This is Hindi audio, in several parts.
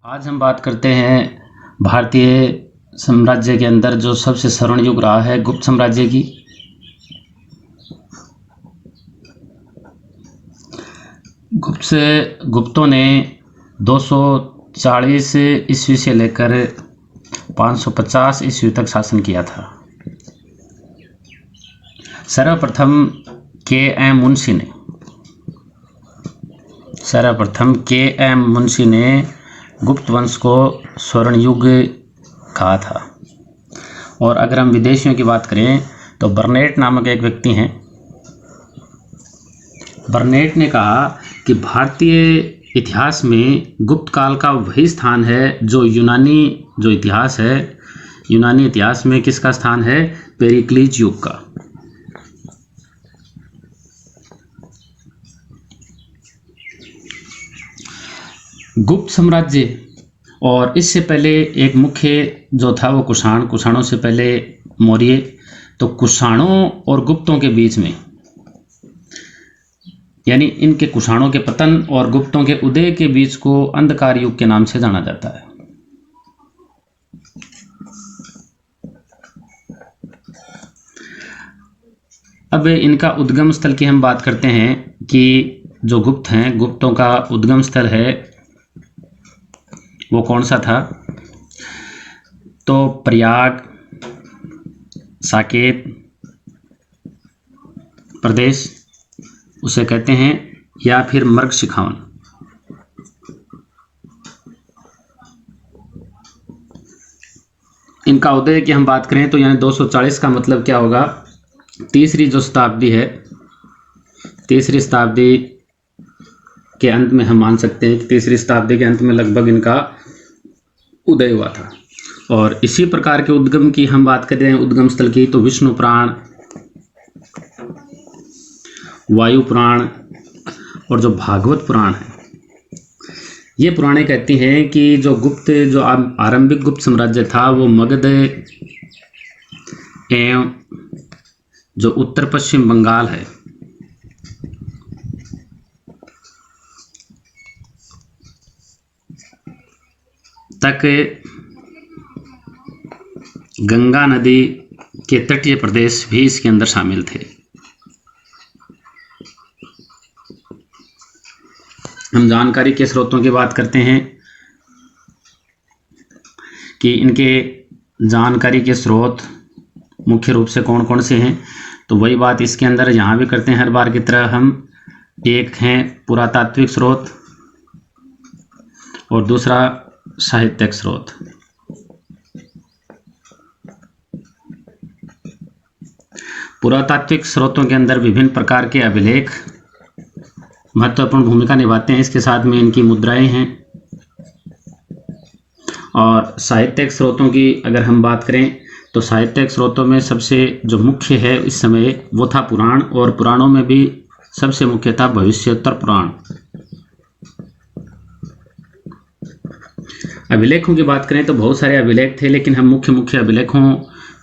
आज हम बात करते हैं भारतीय साम्राज्य के अंदर जो सबसे स्वर्ण युग रहा है गुप्त साम्राज्य की। गुप्तों ने 240 ईस्वी से लेकर 550 ईस्वी तक शासन किया था। सर्वप्रथम के एम मुंशी ने गुप्त वंश को स्वर्ण युग कहा था। और अगर हम विदेशियों की बात करें तो बर्नेट नामक एक व्यक्ति हैं। बर्नेट ने कहा कि भारतीय इतिहास में गुप्त काल का वही स्थान है जो यूनानी इतिहास में किसका स्थान है? पेरिक्लीज युग का। गुप्त साम्राज्य और इससे पहले एक मुख्य जो था वो कुषाणों से पहले मौर्य। तो कुषाणों और गुप्तों के बीच में, यानी इनके कुषाणों के पतन और गुप्तों के उदय के बीच को अंधकार युग के नाम से जाना जाता है। अब इनका उद्गम स्थल की हम बात करते हैं कि जो गुप्त हैं, गुप्तों का उद्गम स्थल है वो कौन सा था? तो प्रयाग, साकेत प्रदेश उसे कहते हैं, या फिर मर्गशिखावन। इनका उदय की हम बात करें तो यानी 240 का मतलब क्या होगा? तीसरी जो शताब्दी है, तीसरी शताब्दी के अंत में हम मान सकते हैं कि तीसरी शताब्दी के अंत में लगभग इनका उदय हुआ था। और इसी प्रकार के उद्गम की हम बात कर रहे हैं, उद्गम स्थल की, तो विष्णु पुराण, वायु पुराण और जो भागवत पुराण है, ये पुराणे कहती हैं कि जो आरंभिक गुप्त साम्राज्य था वो मगध एवं जो उत्तर पश्चिम बंगाल है तक गंगा नदी के तटीय प्रदेश भी इसके अंदर शामिल थे। हम जानकारी के स्रोतों की बात करते हैं कि इनके जानकारी के स्रोत मुख्य रूप से कौन कौन से हैं। तो वही बात इसके अंदर यहाँ भी करते हैं हर बार की तरह हम। एक हैं पुरातात्विक स्रोत और दूसरा साहित्यिक स्रोत। पुरातात्विक स्रोतों के अंदर विभिन्न प्रकार के अभिलेख महत्वपूर्ण भूमिका निभाते हैं, इसके साथ में इनकी मुद्राएं हैं। और साहित्यिक स्रोतों की अगर हम बात करें तो साहित्यिक स्रोतों में सबसे जो मुख्य है इस समय वो था पुराण, और पुराणों में भी सबसे मुख्य था भविष्योत्तर पुराण। अभिलेखों की बात करें तो बहुत सारे अभिलेख थे, लेकिन हम मुख्य अभिलेखों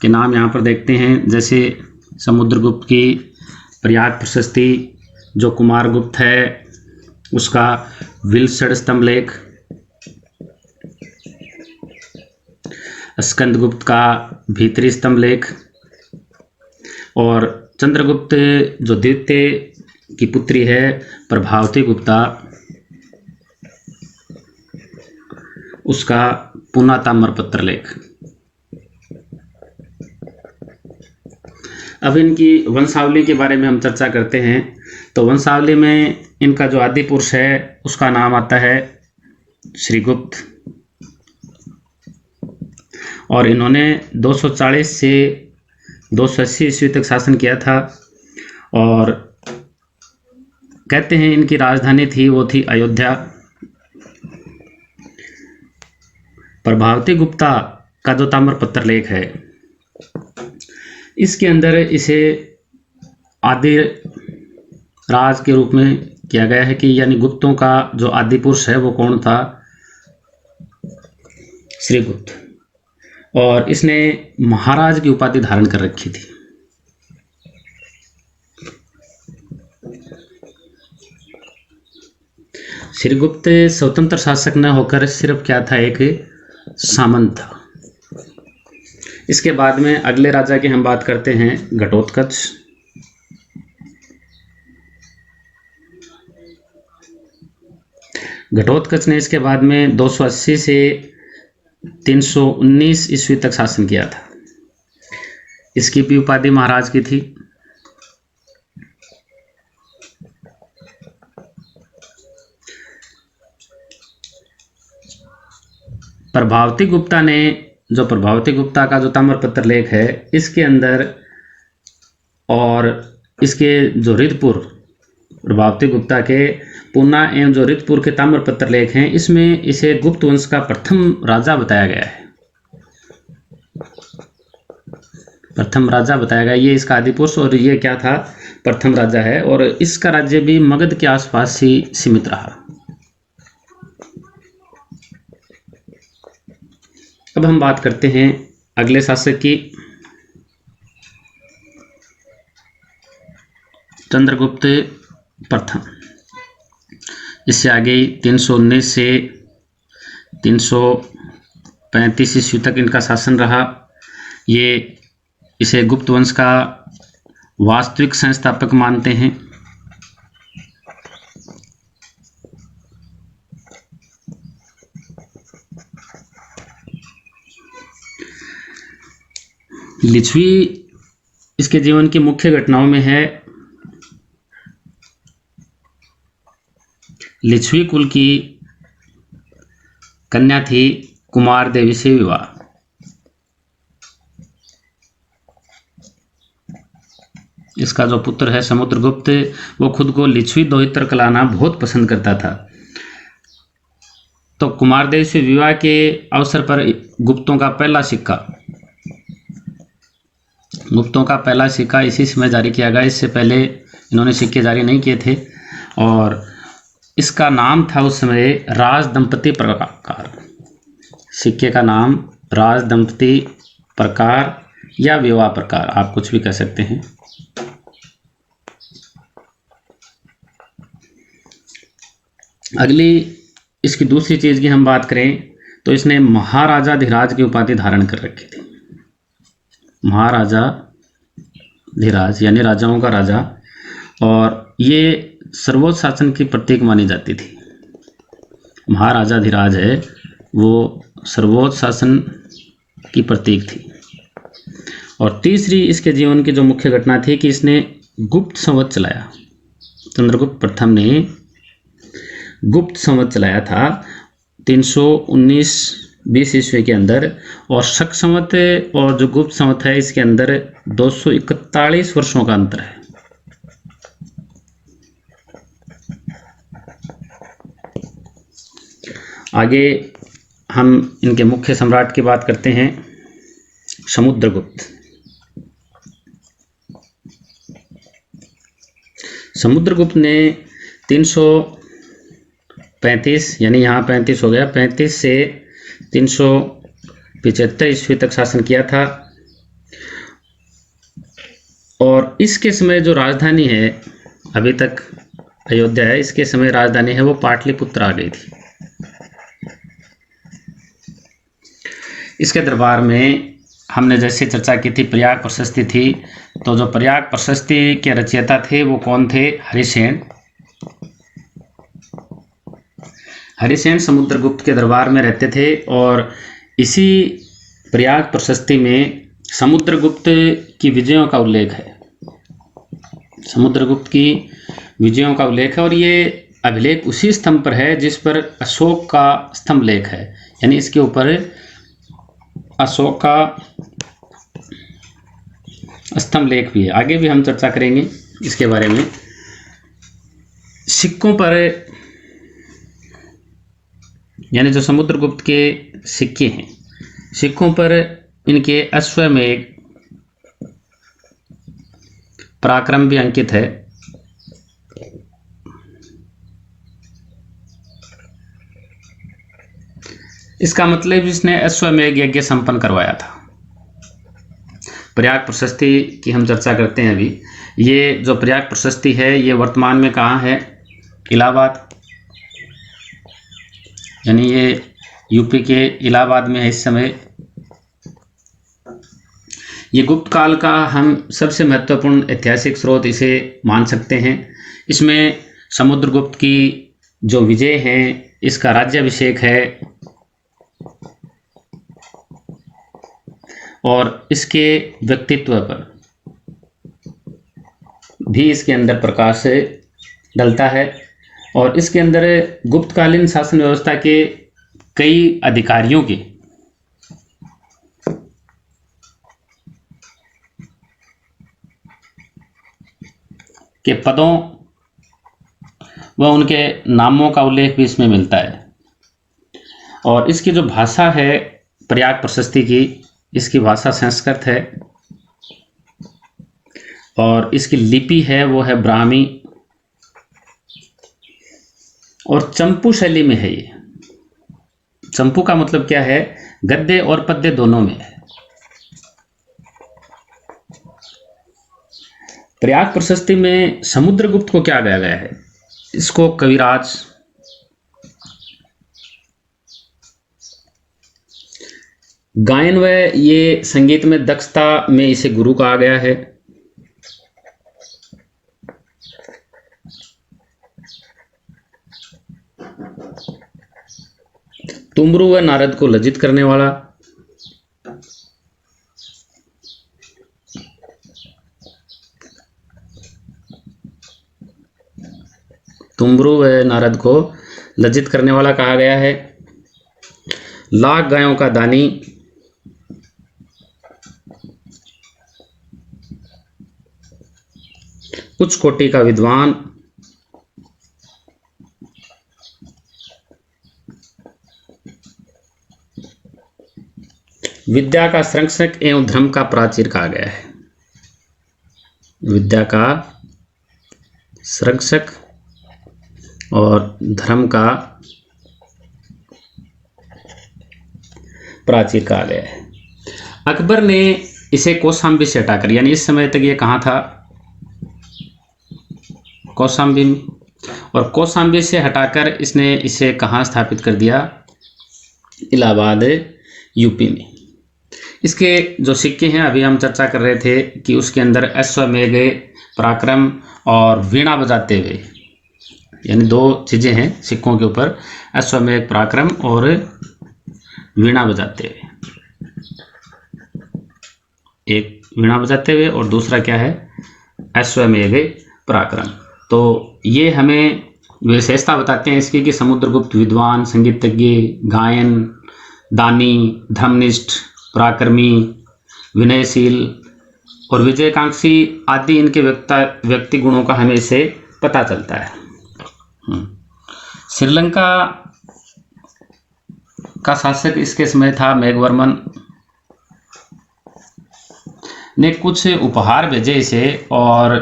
के नाम यहाँ पर देखते हैं। जैसे समुद्रगुप्त की प्रयाग प्रशस्ति, जो कुमारगुप्त है उसका विलसड़ स्तंभ लेख, स्कंदगुप्त का भीतरी स्तंभ लेख, और चंद्रगुप्त जो द्वितीय की पुत्री है प्रभावती गुप्ता, उसका पूना ताम्रपत्र लेख। अब इनकी वंशावली के बारे में हम चर्चा करते हैं। तो वंशावली में इनका जो आदि पुरुष है उसका नाम आता है श्रीगुप्त, और इन्होंने 240 से 280 ईस्वी तक शासन किया था। और कहते हैं इनकी राजधानी वो थी अयोध्या। प्रभावती गुप्ता का जो ताम्रपत्र लेख है इसके अंदर इसे आदि राज के रूप में किया गया है कि यानी गुप्तों का जो आदि पुरुष है वो कौन था? श्रीगुप्त। और इसने महाराज की उपाधि धारण कर रखी थी। श्रीगुप्त स्वतंत्र शासक न होकर सिर्फ क्या था, एक सामंत था। इसके बाद में अगले राजा की हम बात करते हैं, घटोत्कच। घटोत्कच ने इसके बाद में 280 से 319 ईस्वी तक शासन किया था। इसकी भी उपाधि महाराज की थी। प्रभावती गुप्ता ने, जो प्रभावती गुप्ता का जो ताम्रपत्र लेख है, इसके अंदर और इसके जो रितपुर, प्रभावती गुप्ता के पूना एवं जो रितपुर के ताम्रपत्र लेख हैं, इसमें इसे गुप्त वंश का प्रथम राजा बताया गया है। प्रथम राजा बताया गया, ये इसका आदिपुरुष और ये क्या था, प्रथम राजा है। और इसका राज्य भी मगध के आसपास ही सीमित रहा। अब हम बात करते हैं अगले शासक की, चंद्रगुप्त प्रथम। इससे आगे 319 से 335 ईस्वी तक इनका शासन रहा। ये इसे गुप्त वंश का वास्तविक संस्थापक मानते हैं। लिच्छवी इसके जीवन की मुख्य घटनाओं में है। लिच्छवी कुल की कन्या थी कुमार देवी से विवाह। इसका जो पुत्र है समुद्रगुप्त, वो खुद को लिच्छवी दोहित्र कहलाना बहुत पसंद करता था। तो कुमार देवी से विवाह के अवसर पर गुप्तों का पहला सिक्का इसी समय जारी किया गया। इससे पहले इन्होंने सिक्के जारी नहीं किए थे। और इसका नाम था उस समय राज दंपति प्रकार। सिक्के का नाम राज दंपति प्रकार या विवाह प्रकार, आप कुछ भी कह सकते हैं। अगली इसकी दूसरी चीज की हम बात करें तो इसने महाराजाधिराज की उपाधि धारण कर रखी थी। महाराजाधिराज यानी राजाओं का राजा, और ये सर्वोच्च शासन की प्रतीक मानी जाती थी। महाराजाधिराज है वो सर्वोच्च शासन की प्रतीक थी। और तीसरी इसके जीवन की जो मुख्य घटना थी कि इसने गुप्त संवत चलाया। चंद्रगुप्त प्रथम ने गुप्त संवत चलाया था 319-20 ईस्वी के अंदर। और शक संवत और जो गुप्त संवत है, इसके अंदर 241 वर्षों का अंतर है। आगे हम इनके मुख्य सम्राट की बात करते हैं, समुद्रगुप्त। समुद्रगुप्त ने 335 यानी यहाँ 35 हो गया, 35 से 375 ईस्वी तक शासन किया था। और इसके समय जो राजधानी है, अभी तक अयोध्या है, इसके समय राजधानी है वो पाटलिपुत्र आ गई थी। इसके दरबार में हमने जैसे चर्चा की थी, प्रयाग प्रशस्ति थी। तो जो प्रयाग प्रशस्ति के रचयिता थे वो कौन थे? हरिसेन। हरिसेन समुद्रगुप्त के दरबार में रहते थे। और इसी प्रयाग प्रशस्ति में समुद्रगुप्त की विजयों का उल्लेख है। समुद्रगुप्त की विजयों का उल्लेख है। और ये अभिलेख उसी स्तंभ पर है जिस पर अशोक का स्तंभ लेख है, यानी इसके ऊपर अशोक का स्तंभ लेख भी है। आगे भी हम चर्चा करेंगे इसके बारे में। सिक्कों पर, यानी जो समुद्रगुप्त के सिक्के हैं, सिक्कों पर इनके अश्वमेध पराक्रम भी अंकित है। इसका मतलब इसने अश्वमेध यज्ञ संपन्न करवाया था। प्रयाग प्रशस्ति की हम चर्चा करते हैं अभी। ये जो प्रयाग प्रशस्ति है ये वर्तमान में कहाँ है? इलाहाबाद। यानी ये यूपी के इलाहाबाद में है इस समय। ये गुप्त काल का हम सबसे महत्वपूर्ण ऐतिहासिक स्रोत इसे मान सकते हैं। इसमें समुद्रगुप्त की जो विजय हैं, इसका राज्याभिषेक है और इसके व्यक्तित्व पर भी इसके अंदर प्रकाश डलता है। और इसके अंदर गुप्तकालीन शासन व्यवस्था के कई अधिकारियों के पदों व उनके नामों का उल्लेख भी इसमें मिलता है। और इसकी जो भाषा है प्रयाग प्रशस्ति की, इसकी भाषा संस्कृत है और इसकी लिपि है वो है ब्राह्मी और चंपू शैली में है। ये चंपू का मतलब क्या है? गद्य और पद्य दोनों में है। प्रयाग प्रशस्ति में समुद्रगुप्त को क्या गाया गया है? इसको कविराज, गायन व ये संगीत में दक्षता में इसे गुरु कहा गया है। तुमरु व नारद को लज्जित करने वाला, तुमरु व नारद को लज्जित करने वाला कहा गया है। लाख गायों का दानी, उच्च कोटि का विद्वान, विद्या का संरक्षक एवं धर्म का प्राचीर कहा गया है। विद्या का संरक्षक और धर्म का प्राचीर कहा गया है। अकबर ने इसे कौशाम्बी से हटाकर, यानी इस समय तक ये कहाँ था? कौशाम्बी में। और कौशाम्बी से हटाकर इसने इसे कहाँ स्थापित कर दिया? इलाहाबाद यूपी में। इसके जो सिक्के हैं, अभी हम चर्चा कर रहे थे कि उसके अंदर अश्वमेघ पराक्रम और वीणा बजाते हुए, यानी दो चीज़ें हैं सिक्कों के ऊपर, अश्वमेघ पराक्रम और वीणा बजाते हुए। एक वीणा बजाते हुए और दूसरा क्या है? अश्वमेघ पराक्रम। तो ये हमें विशेषता बताते हैं इसकी कि समुद्रगुप्त विद्वान, संगीतज्ञ, गायन दानी, धर्मनिष्ठ, पराक्रमी, विनयशील और विजयकांक्षी आदि इनके व्यक्ति गुणों का हमें इसे पता चलता है। श्रीलंका का शासक इसके समय था मेघवर्मन ने कुछ उपहार भेजे इसे और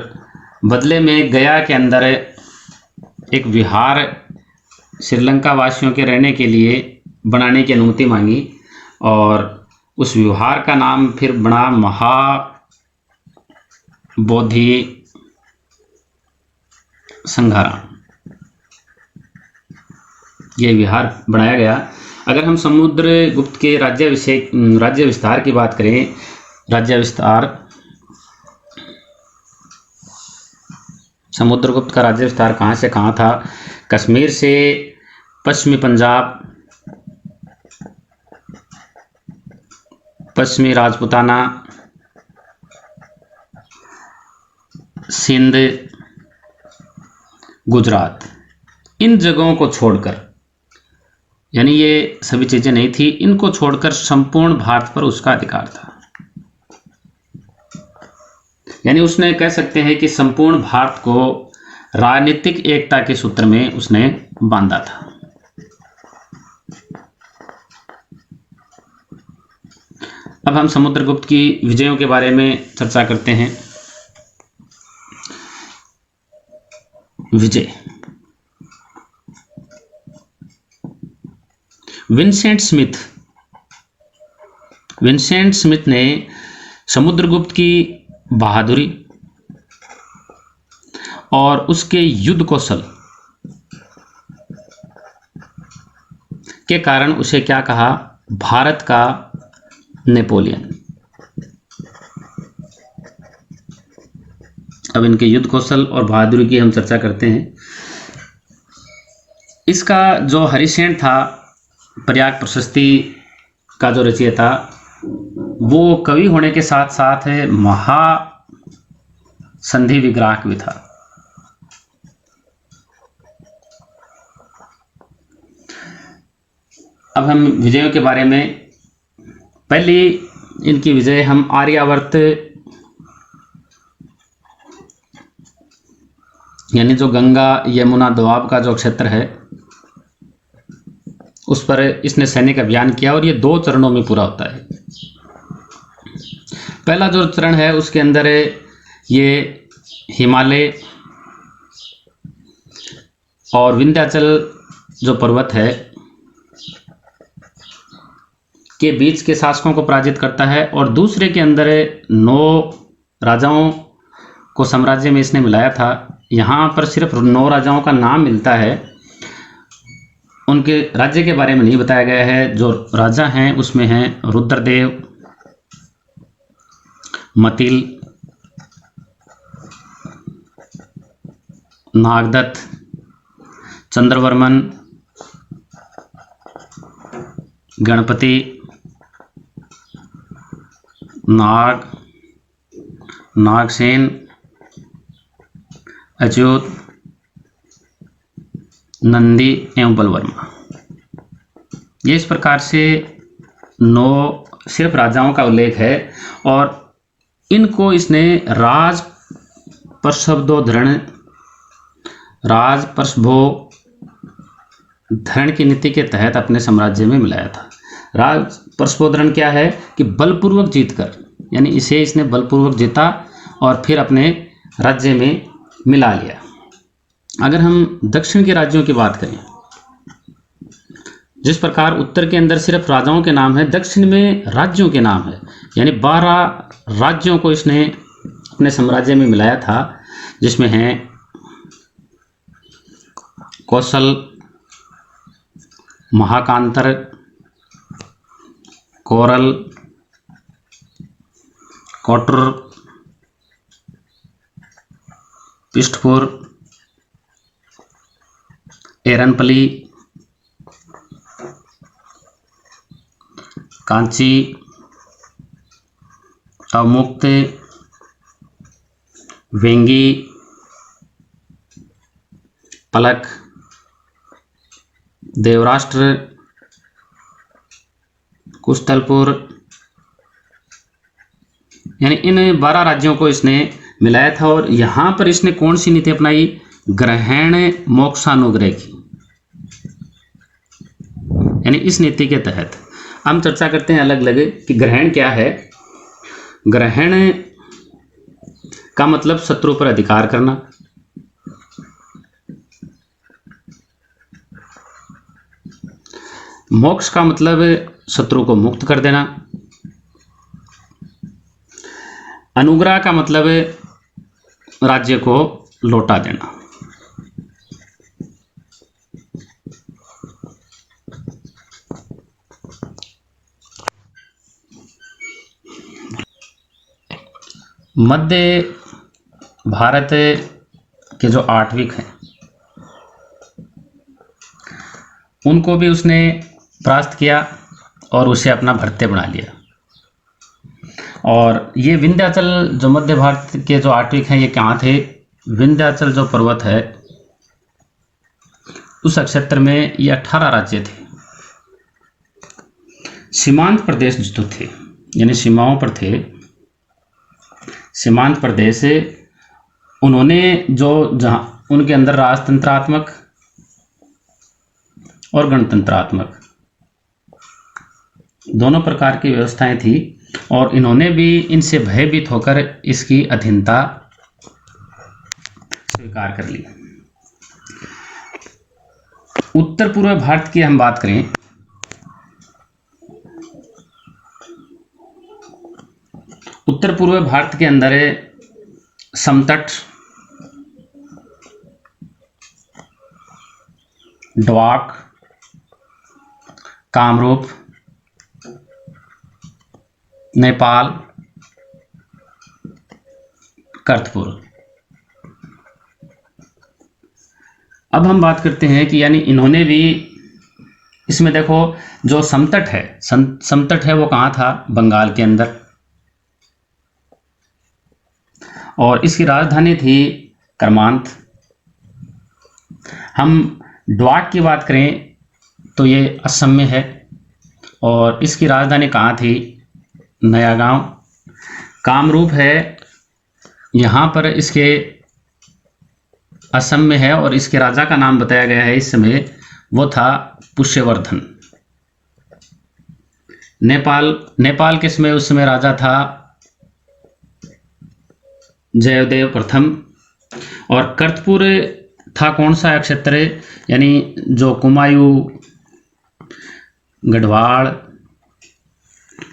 बदले में गया के अंदर एक विहार श्रीलंका वासियों के रहने के लिए बनाने की अनुमति मांगी और उस विहार का नाम फिर बना महाबोधि संघारा। ये विहार बनाया गया। अगर हम समुद्रगुप्त के राज्य विस्तार की बात करें, राज्य विस्तार, समुद्रगुप्त का राज्य विस्तार कहाँ से कहाँ था? कश्मीर से पश्चिमी पंजाब, पश्चिमी राजपूताना, सिंध, गुजरात, इन जगहों को छोड़कर, यानी ये सभी चीजें नहीं थी, इनको छोड़कर संपूर्ण भारत पर उसका अधिकार था। यानी उसने कह सकते हैं कि संपूर्ण भारत को राजनीतिक एकता के सूत्र में उसने बांधा था। अब हम समुद्रगुप्त की विजयों के बारे में चर्चा करते हैं। विजय, विंसेंट स्मिथ ने समुद्रगुप्त की बहादुरी और उसके युद्ध कौशल के कारण उसे क्या कहा? भारत का नेपोलियन। अब इनके युद्ध कौशल और बहादुरी की हम चर्चा करते हैं। इसका जो हरिसेन था, प्रयाग प्रशस्ति का जो रचयिता, वो कवि होने के साथ साथ महासंधि विग्राहक भी था। अब हम विजयों के बारे में, पहली इनकी विजय हम आर्यावर्त यानी जो गंगा यमुना दोआब का जो क्षेत्र है उस पर इसने सैनिक अभियान किया और ये 2 चरणों में पूरा होता है। पहला जो चरण है उसके अंदर ये हिमालय और विंध्याचल जो पर्वत है के बीच के शासकों को पराजित करता है, और दूसरे के अंदर 9 राजाओं को साम्राज्य में इसने मिलाया था। यहाँ पर सिर्फ 9 राजाओं का नाम मिलता है, उनके राज्य के बारे में नहीं बताया गया है। जो राजा हैं उसमें हैं रुद्रदेव, मतिल, नागदत्त, चंद्रवर्मन, गणपति, नागसेन, अच्युत, नंदी एवं बलवर्मा। ये इस प्रकार से 9 सिर्फ राजाओं का उल्लेख है, और इनको इसने राजपर्शभोधरण की नीति के तहत अपने साम्राज्य में मिलाया था। राजपर्शभोधरण क्या है कि बलपूर्वक जीतकर, यानी इसे इसने बलपूर्वक जीता और फिर अपने राज्य में मिला लिया। अगर हम दक्षिण के राज्यों की बात करें, जिस प्रकार उत्तर के अंदर सिर्फ राजाओं के नाम है, दक्षिण में राज्यों के नाम है, यानी 12 राज्यों को इसने अपने साम्राज्य में मिलाया था, जिसमें हैं कौशल, महाकांतर, कोरल, कोटर, पृष्ठपुर, एरनपली, कांची, अवमुक्त, वेंगी, पलक, देवराष्ट्र, कुशतलपुर, यानी इन 12 राज्यों को इसने मिलाया था। और यहाँ पर इसने कौन सी नीति अपनाई? ग्रहण मोक्षानुग्रह की, यानी इस नीति के तहत हम चर्चा करते हैं अलग अलग कि ग्रहण क्या है। ग्रहण का मतलब शत्रु पर अधिकार करना, मोक्ष का मतलब शत्रु को मुक्त कर देना, अनुग्रह का मतलब राज्य को लौटा देना। मध्य भारत के जो आठविक हैं उनको भी उसने परास्त किया और उसे अपना भृत्य बना लिया। और ये विंध्याचल जो मध्य भारत के जो आठविक हैं ये कहाँ थे? विंध्याचल जो पर्वत है उस क्षेत्र में ये 18 राज्य थे। सीमांत प्रदेश जो थे, यानी सीमाओं पर थे, सीमांत प्रदेश, उन्होंने जो जहाँ उनके अंदर राजतंत्रात्मक और गणतंत्रात्मक दोनों प्रकार की व्यवस्थाएं थी, और इन्होंने भी इनसे भयभीत होकर इसकी अधीनता स्वीकार कर ली। उत्तर पूर्व भारत की हम बात करें, उत्तर पूर्व भारत के अंदर समतट, डवाक, कामरूप, नेपाल, कर्तपुर। अब हम बात करते हैं कि यानी इन्होंने भी, इसमें देखो जो समतट है, समतट है वो कहाँ था? बंगाल के अंदर, और इसकी राजधानी थी कर्मांत। हम ड्वाक की बात करें तो ये असम में है, और इसकी राजधानी कहाँ थी? नया गांव। कामरूप है यहाँ पर, इसके असम में है, और इसके राजा का नाम बताया गया है इस समय, वो था पुष्यवर्धन। नेपाल के समय उस समय राजा था जयदेव प्रथम। और कर्तपुर था कौन सा क्षेत्र? यानी जो कुमायूं, गढ़वाल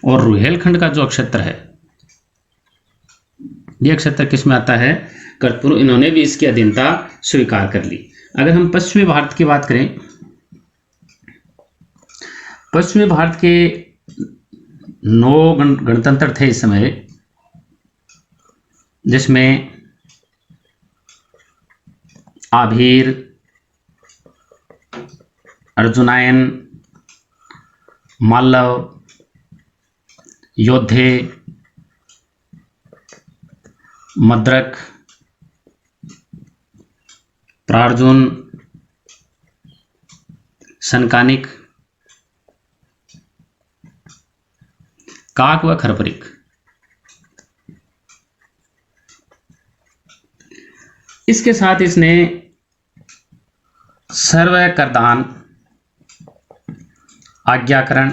और रुहेलखंड का जो क्षेत्र है, यह क्षेत्र किस में आता है? कर्तपुर। इन्होंने भी इसकी अधीनता स्वीकार कर ली। अगर हम पश्चिमी भारत की बात करें, पश्चिमी भारत के 9 गणतंत्र थे इस समय, जिसमें आभीर, अर्जुनायन, मालव, योद्धे, मद्रक, प्रार्जुन, सनकानिक, काक व खरपरिक। इसके साथ इसने सर्व करदान, आज्ञाकरण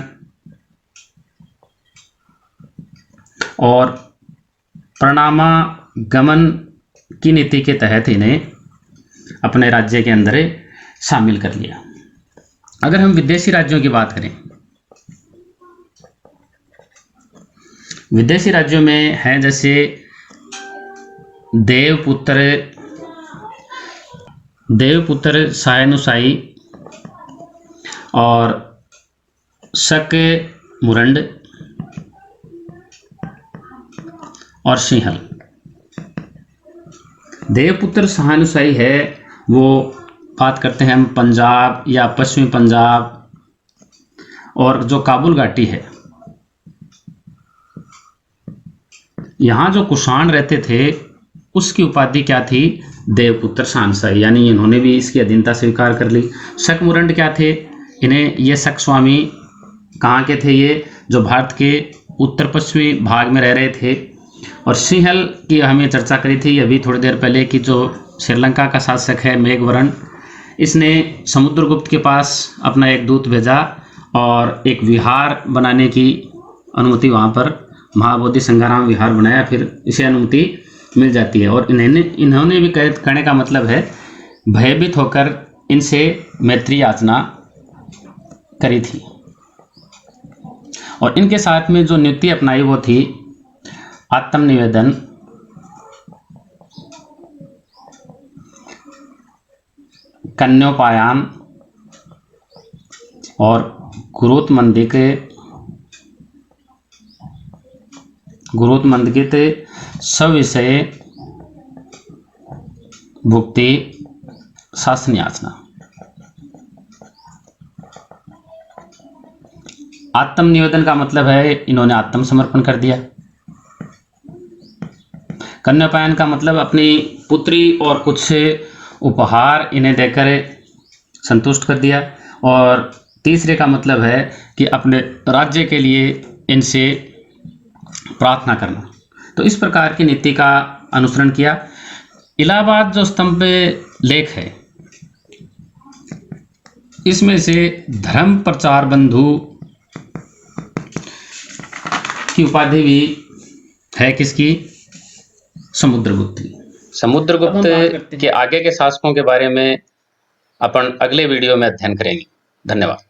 और प्रणामागमन की नीति के तहत इन्हें अपने राज्य के अंदर शामिल कर लिया। अगर हम विदेशी राज्यों की बात करें, विदेशी राज्यों में है जैसे देवपुत्र सायनुसाई और शक मुरंड और सिंहल। देवपुत्र सहानुसाई है, वो बात करते हैं हम पंजाब या पश्चिमी पंजाब, और जो काबुल घाटी है, यहाँ जो कुषाण रहते थे उसकी उपाधि क्या थी? देवपुत्र सहानुसाई। यानी इन्होंने भी इसकी अधीनता स्वीकार कर ली। शक मुरंड क्या थे? इन्हें ये शक स्वामी कहाँ के थे? ये जो भारत के उत्तर पश्चिमी भाग में रह रहे थे। और सिंहल की हमें चर्चा करी थी अभी थोड़ी देर पहले कि जो श्रीलंका का शासक है मेघवर्ण, इसने समुद्रगुप्त के पास अपना एक दूत भेजा और एक विहार बनाने की अनुमति, वहाँ पर महाबोधि संघाराम विहार बनाया, फिर इसे अनुमति मिल जाती है। और इन्होंने भी कहने का मतलब है भयभीत होकर इनसे मैत्री याचना करी थी। और इनके साथ में जो नीति अपनाई वो थी आत्मनिवेदन, कन्योपायन और गुरुत्मंदगित सविषय भुक्ति शासन याचना। आत्मनिवेदन का मतलब है इन्होंने आत्मसमर्पण कर दिया। कन्यापायन का मतलब अपनी पुत्री और कुछ उपहार इन्हें देकर संतुष्ट कर दिया। और तीसरे का मतलब है कि अपने राज्य के लिए इनसे प्रार्थना करना। तो इस प्रकार की नीति का अनुसरण किया। इलाहाबाद जो स्तंभ लेख है, इसमें से धर्म प्रचार बंधु की उपाधि भी है किसकी? समुद्रगुप्त की। समुद्रगुप्त के आगे के शासकों के बारे में अपन अगले वीडियो में अध्ययन करेंगे। धन्यवाद।